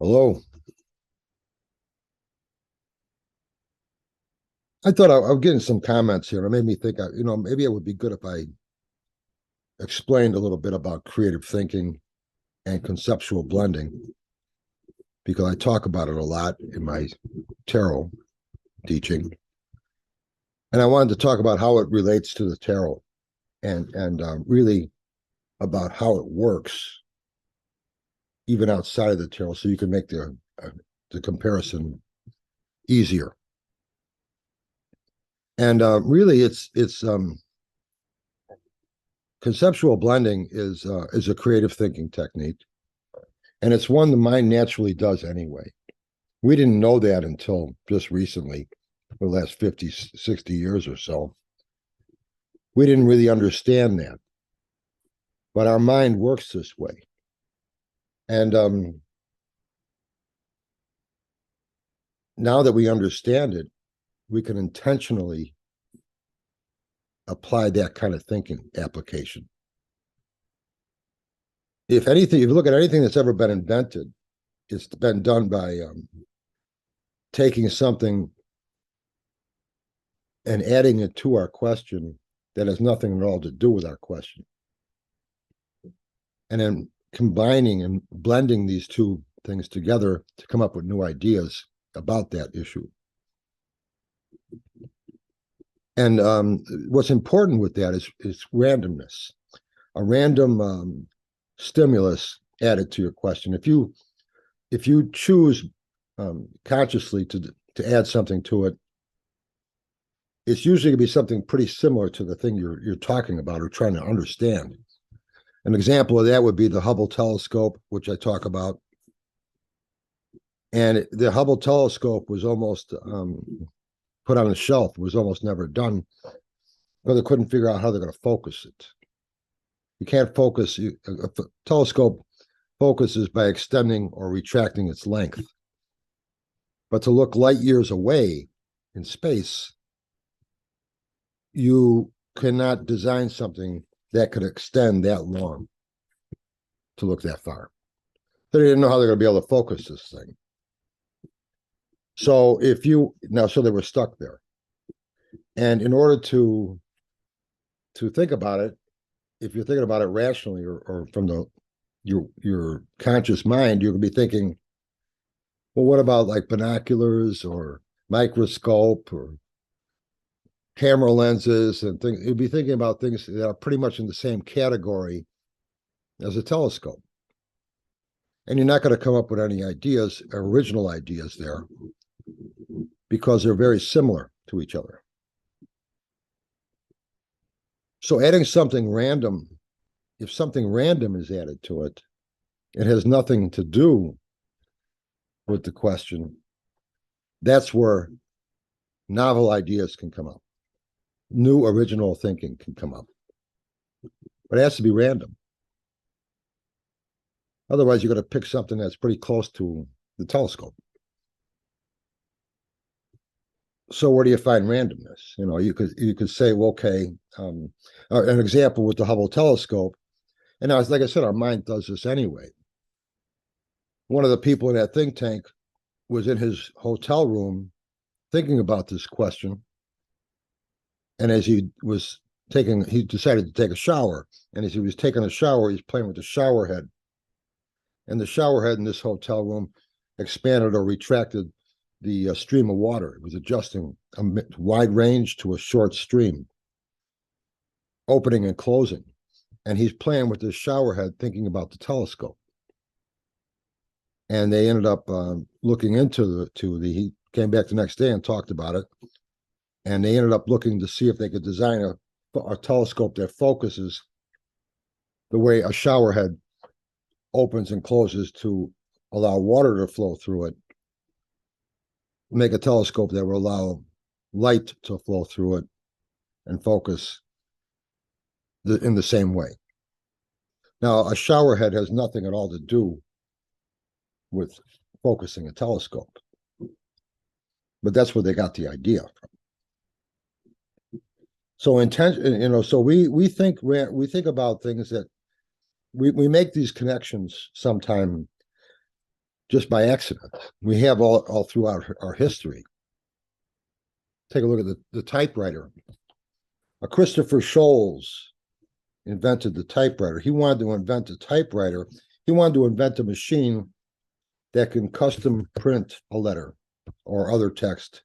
Hello. I thought I'm getting some comments here. It made me think, maybe it would be good if I explained a little bit about creative thinking and conceptual blending, because I talk about it a lot in my tarot teaching. And I wanted to talk about how it relates to the tarot and really about how it works, even outside of the tarot, so you can make the comparison easier. And really, it's conceptual blending is a creative thinking technique, and it's one the mind naturally does anyway. We didn't know that until just recently, the last 50, 60 years or so. We didn't really understand that, but our mind works this way. And now that we understand it, we can intentionally apply that kind of thinking application. If anything, if you look at anything that's ever been invented, it's been done by taking something and adding it to our question that has nothing at all to do with our question, and then combining and blending these two things together to come up with new ideas about that issue. And what's important with that is randomness, a random stimulus added to your question. If you choose consciously to add something to it, it's usually going to be something pretty similar to the thing you're talking about or trying to understand. An example of that would be the Hubble telescope, which I talk about. And the Hubble telescope was almost put on a shelf, was almost never done, because they couldn't figure out how they're going to focus it. You can't focus, a telescope focuses by extending or retracting its length. But to look light years away in space, you cannot design something that could extend that long to look that far. They didn't know how they're going to be able to focus this thing. So so they were stuck there. And in order to think about it, if you're thinking about it rationally or from your conscious mind, you're going to be thinking, well, what about like binoculars or microscope or camera lenses and things? You'd be thinking about things that are pretty much in the same category as a telescope. And you're not going to come up with any ideas, original ideas there, because they're very similar to each other. So adding something random, if something random is added to it, it has nothing to do with the question. That's where novel ideas can come up. New original thinking can come up. But it has to be random. Otherwise, you're going to pick something that's pretty close to the telescope. So where do you find randomness? You could say, well, okay, an example with the Hubble telescope, and now, like I said, our mind does this anyway. One of the people in that think tank was in his hotel room thinking about this question, and as he decided to take a shower, and as he was taking a shower, he's playing with the shower head, and the shower head in this hotel room expanded or retracted the stream of water. It was adjusting a wide range to a short stream, opening and closing. And he's playing with this shower head, thinking about the telescope. And they ended up looking into he came back the next day and talked about it. And they ended up looking to see if they could design a telescope that focuses the way a shower head opens and closes to allow water to flow through it. Make a telescope that will allow light to flow through it and focus in the same way. Now, a shower head has nothing at all to do with focusing a telescope, but that's where they got the idea from. So so we think about things that we make these connections sometime just by accident. We have all throughout our history. Take a look at the typewriter. Christopher Scholes invented the typewriter. He wanted to invent a typewriter. He wanted to invent a machine that can custom print a letter or other text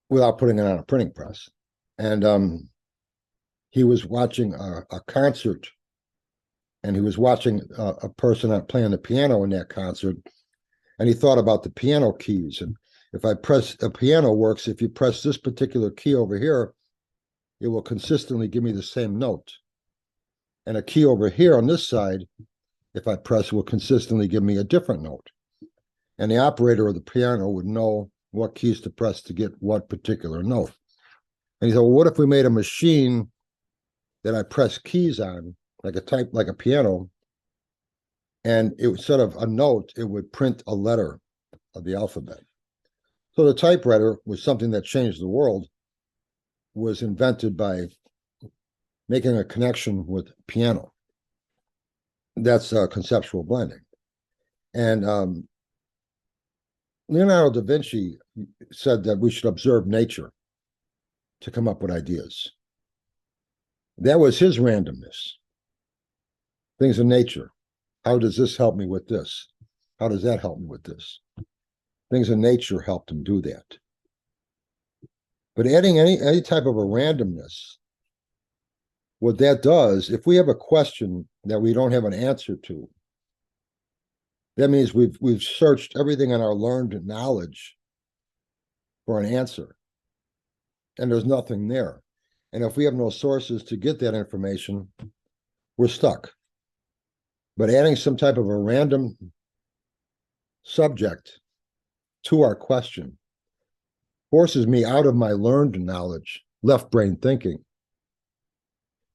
without putting it on a printing press. And he was watching a concert, and he was watching a person playing the piano in that concert, and he thought about the piano keys. And if I press a piano works, if you press this particular key over here, it will consistently give me the same note. And a key over here on this side, if I press, will consistently give me a different note. And the operator of the piano would know what keys to press to get what particular note. And he said, well, what if we made a machine that I press keys on, like a piano, and it instead of a note, it would print a letter of the alphabet. So the typewriter was something that changed the world, was invented by making a connection with piano. That's conceptual blending. And Leonardo da Vinci said that we should observe nature to come up with ideas. That was his randomness. Things in nature. How does this help me with this? How does that help me with this? Things in nature helped him do that. But adding any type of a randomness, what that does, if we have a question that we don't have an answer to, that means we've searched everything in our learned knowledge for an answer, and there's nothing there. And if we have no sources to get that information, we're stuck. But adding some type of a random subject to our question forces me out of my learned knowledge, left brain thinking.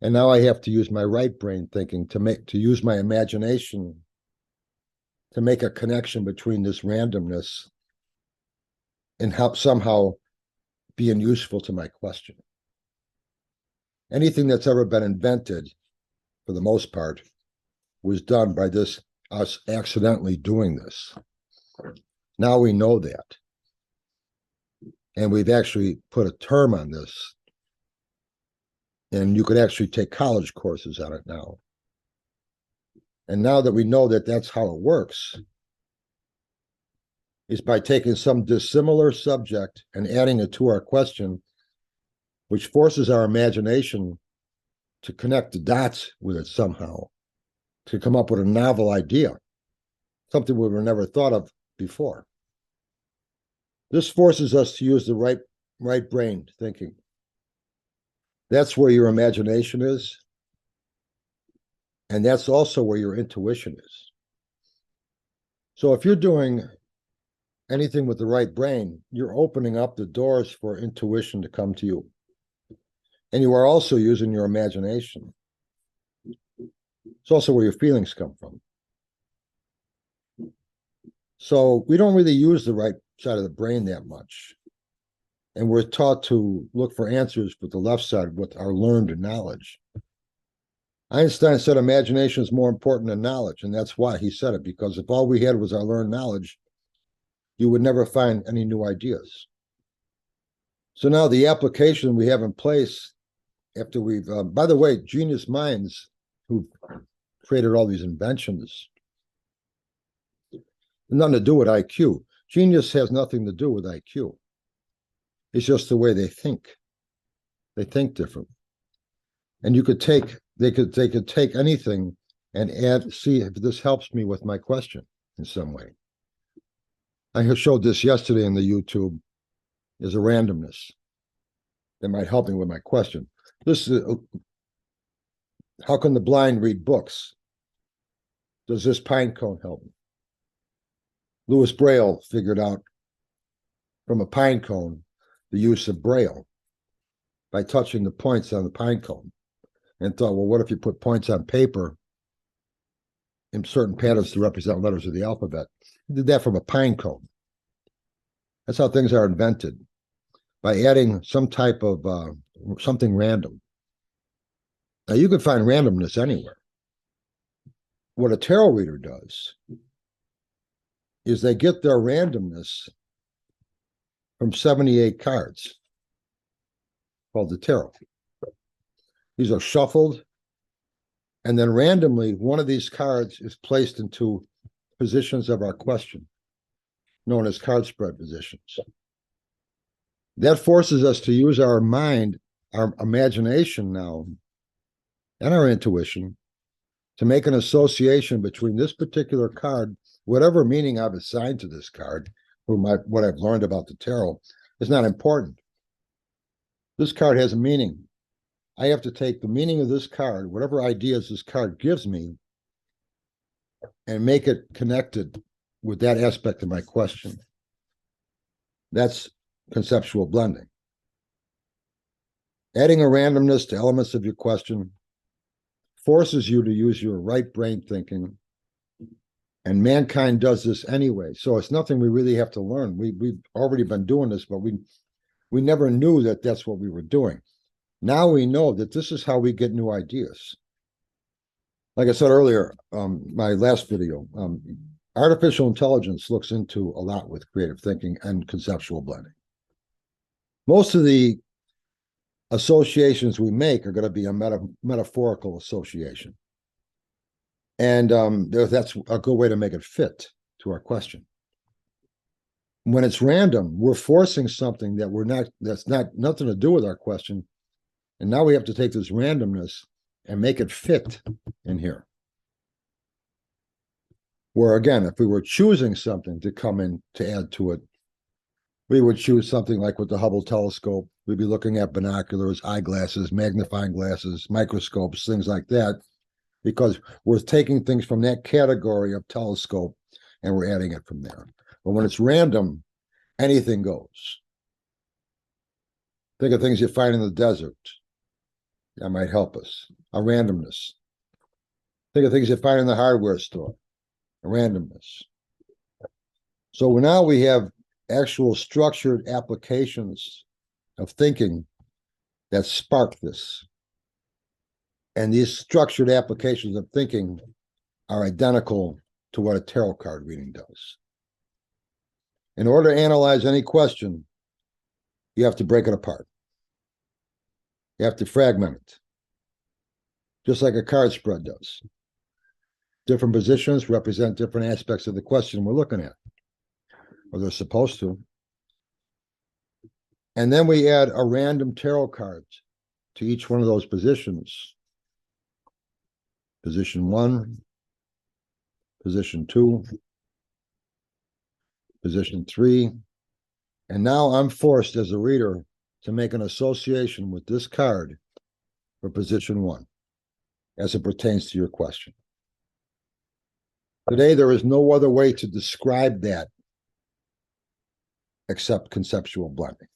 And now I have to use my right brain thinking to use my imagination to make a connection between this randomness and help somehow being useful to my question. Anything that's ever been invented, for the most part, was done by us accidentally doing this. Now we know that. And we've actually put a term on this. And you could actually take college courses on it now. And now that we know that that's how it works, is by taking some dissimilar subject and adding it to our question, which forces our imagination to connect the dots with it somehow, to come up with a novel idea, something we were never thought of before. This forces us to use the right brain thinking. That's where your imagination is. And that's also where your intuition is. So if you're doing anything with the right brain, you're opening up the doors for intuition to come to you. And you are also using your imagination. It's also where your feelings come from. So we don't really use the right side of the brain that much. And we're taught to look for answers with the left side, with our learned knowledge. Einstein said imagination is more important than knowledge, and that's why he said it, because if all we had was our learned knowledge, you would never find any new ideas. So now the application we have in place after we've, by the way, genius minds who created all these inventions, nothing to do with IQ. Genius has nothing to do with IQ. It's just the way they think. They think different. And you could take, they could take anything and see if this helps me with my question in some way. I showed this yesterday in the YouTube as a randomness that might help me with my question. This is, how can the blind read books? Does this pine cone help me? Louis Braille figured out from a pine cone the use of Braille by touching the points on the pine cone, and thought, well, what if you put points on paper in certain patterns to represent letters of the alphabet? He did that from a pine cone. That's how things are invented, by adding some type of something random. Now, you can find randomness anywhere. What a tarot reader does is they get their randomness from 78 cards called the tarot. These are shuffled, and then randomly one of these cards is placed into positions of our question, known as card spread positions. That forces us to use our mind, our imagination now, and our intuition to make an association between this particular card, whatever meaning I've assigned to this card, or what I've learned about the tarot, is not important. This card has a meaning. I have to take the meaning of this card, whatever ideas this card gives me, and make it connected with that aspect of my question. That's conceptual blending. Adding a randomness to elements of your question forces you to use your right brain thinking, and mankind does this anyway. So it's nothing we really have to learn. We've already been doing this, but we never knew that that's what we were doing. Now we know that this is how we get new ideas. Like I said earlier, my last video, artificial intelligence looks into a lot with creative thinking and conceptual blending. Most of the associations we make are going to be a metaphorical association. And that's a good way to make it fit to our question. When it's random, we're forcing something that's nothing to do with our question. And now we have to take this randomness and make it fit in here. Where again, if we were choosing something to come in to add to it, we would choose something like with the Hubble telescope. We'd be looking at binoculars, eyeglasses, magnifying glasses, microscopes, things like that, because we're taking things from that category of telescope and we're adding it from there. But when it's random, anything goes. Think of things you find in the desert. That might help us. A randomness. Think of things you find in the hardware store. A randomness. So now we have actual structured applications of thinking that spark this. And these structured applications of thinking are identical to what a tarot card reading does. In order to analyze any question, you have to break it apart. You have to fragment it, just like a card spread does. Different positions represent different aspects of the question we're looking at, or they're supposed to. And then we add a random tarot card to each one of those positions. Position 1, position 2, position 3. And now I'm forced as a reader to make an association with this card for position 1 as it pertains to your question. Today, there is no other way to describe that except conceptual blending.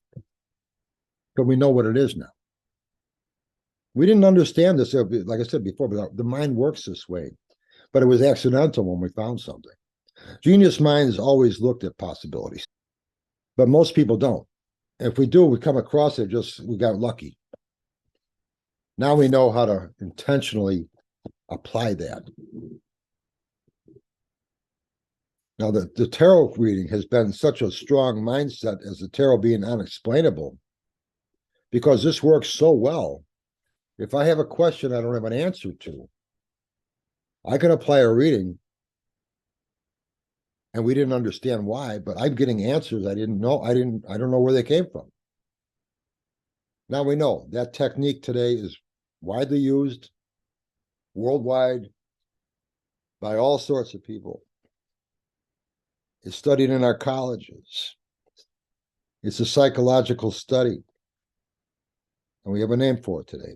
But we know what it is now. We didn't understand this, like I said before, but the mind works this way. But it was accidental when we found something. Genius minds always looked at possibilities, but most people don't. If we do, we come across it, we got lucky. Now we know how to intentionally apply that. Now, the tarot reading has been such a strong mindset as the tarot being unexplainable, because this works so well. If I have a question I don't have an answer to, I can apply a reading, and we didn't understand why, but I'm getting answers I didn't know. I don't know where they came from. Now we know that technique today is widely used worldwide by all sorts of people. It's studied in our colleges. It's a psychological study. And we have a name for it today.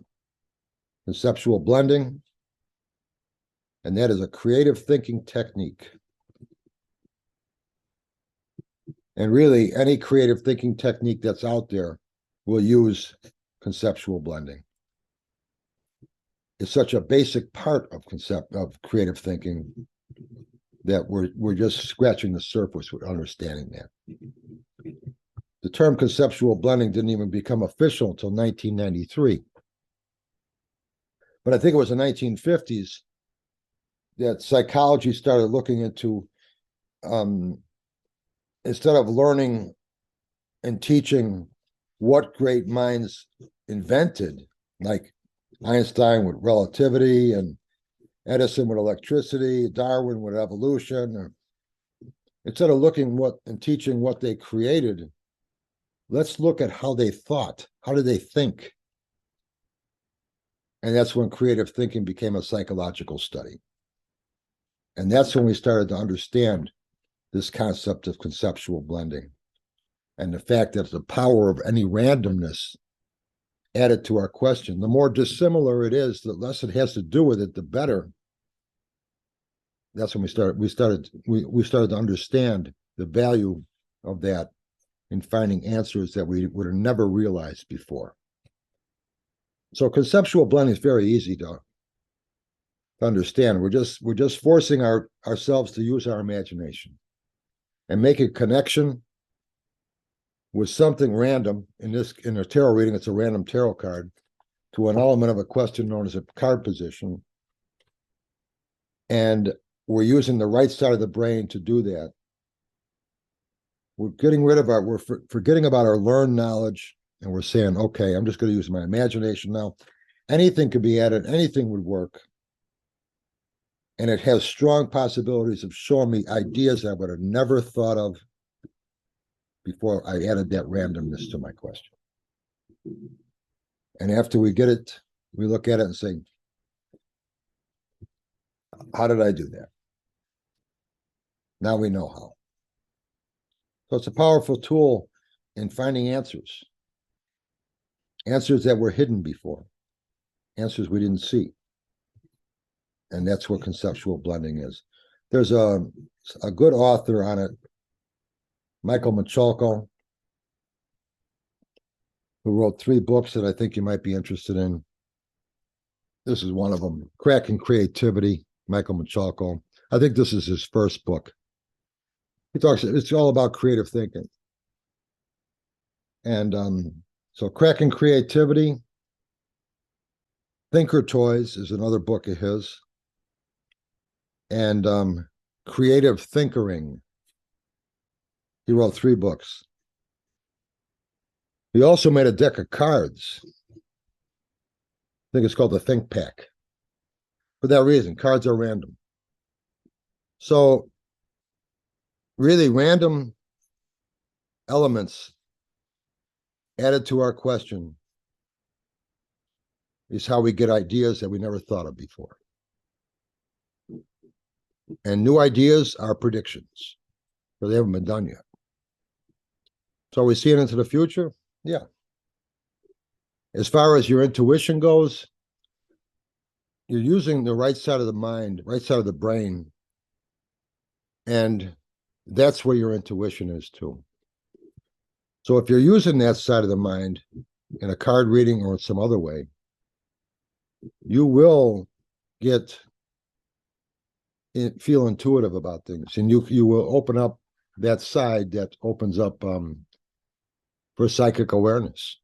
Conceptual blending. And that is a creative thinking technique. And really, any creative thinking technique that's out there will use conceptual blending. It's such a basic part of creative thinking that we're just scratching the surface with understanding that. The term conceptual blending didn't even become official until 1993. But I think it was the 1950s that psychology started looking into instead of learning and teaching what great minds invented, like Einstein with relativity and Edison with electricity, Darwin with evolution, or instead of looking what and teaching what they created, let's look at how they thought. How did they think? And that's when creative thinking became a psychological study. And that's when we started to understand this concept of conceptual blending and the fact that the power of any randomness added to our question. The more dissimilar it is, the less it has to do with it, the better. That's when we started to understand the value of that in finding answers that we would have never realized before. So conceptual blending is very easy to understand. We're just forcing ourselves to use our imagination and make a connection with something random. In a tarot reading, it's a random tarot card, to an element of a question known as a card position. And we're using the right side of the brain to do that. We're forgetting about our learned knowledge, and we're saying, okay, I'm just going to use my imagination now. Anything could be added, anything would work. And it has strong possibilities of showing me ideas I would have never thought of before I added that randomness to my question. And after we get it, we look at it and say, how did I do that? Now we know how. So it's a powerful tool in finding answers that were hidden before, answers we didn't see. And that's what conceptual blending is. There's a good author on it, Michael Michalko, who wrote 3 books that I think you might be interested in. This is one of them, Cracking Creativity, Michael Michalko. I think this is his first book. It's all about creative thinking. And so Cracking Creativity, Thinker Toys is another book of his. And Creative Thinkering. He wrote 3 books. He also made a deck of cards. I think it's called the Think Pack. For that reason, cards are random. So really random elements added to our question is how we get ideas that we never thought of before. And new ideas are predictions, but they haven't been done yet. So are we seeing into the future? Yeah. As far as your intuition goes, you're using the right side of the mind, right side of the brain, and that's where your intuition is too. So if you're using that side of the mind in a card reading or in some other way, you will feel intuitive about things, and you will open up that side that opens up for psychic awareness.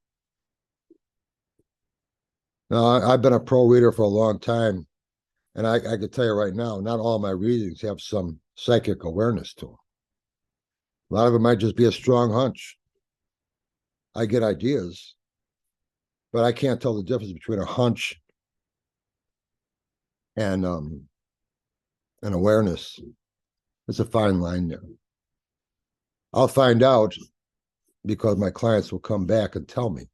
Now, I've been a pro reader for a long time, and I can tell you right now, not all my readings have some psychic awareness to them. A lot of it might just be a strong hunch. I get ideas, but I can't tell the difference between a hunch and an awareness. It's a fine line there. I'll find out because my clients will come back and tell me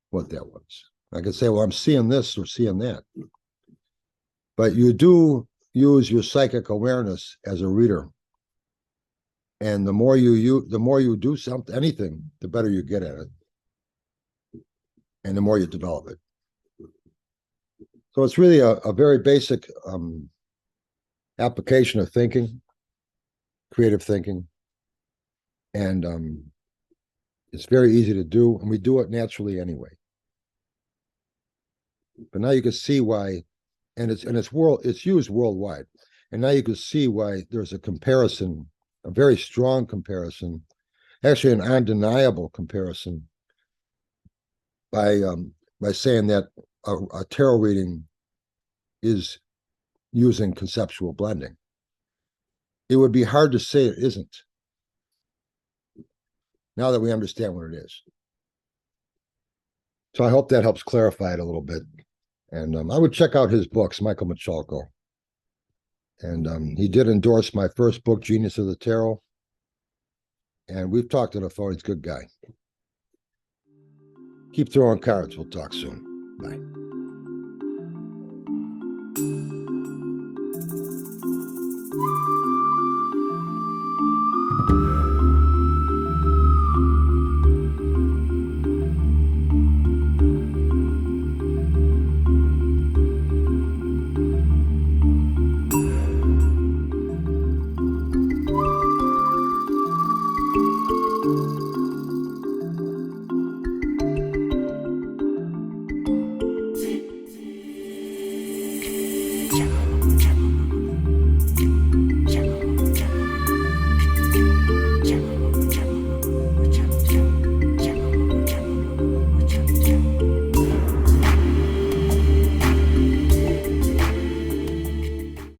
what that was. I can say, well, I'm seeing this or seeing that. But you do use your psychic awareness as a reader. And the more you do anything, the better you get at it. And the more you develop it. So it's really a very basic application of thinking, creative thinking. And it's very easy to do, and we do it naturally anyway. But now you can see why, and it's used worldwide. And now you can see why there's a comparison, a very strong comparison, actually an undeniable comparison, by saying that a tarot reading is using conceptual blending. it would be hard to say it isn't. Now that we understand what it is. So I hope that helps clarify it a little bit. And I would check out his books, Michael Michalko. And he did endorse my first book, Genius of the Tarot. And we've talked on the phone. He's a good guy. Keep throwing cards. We'll talk soon. Bye.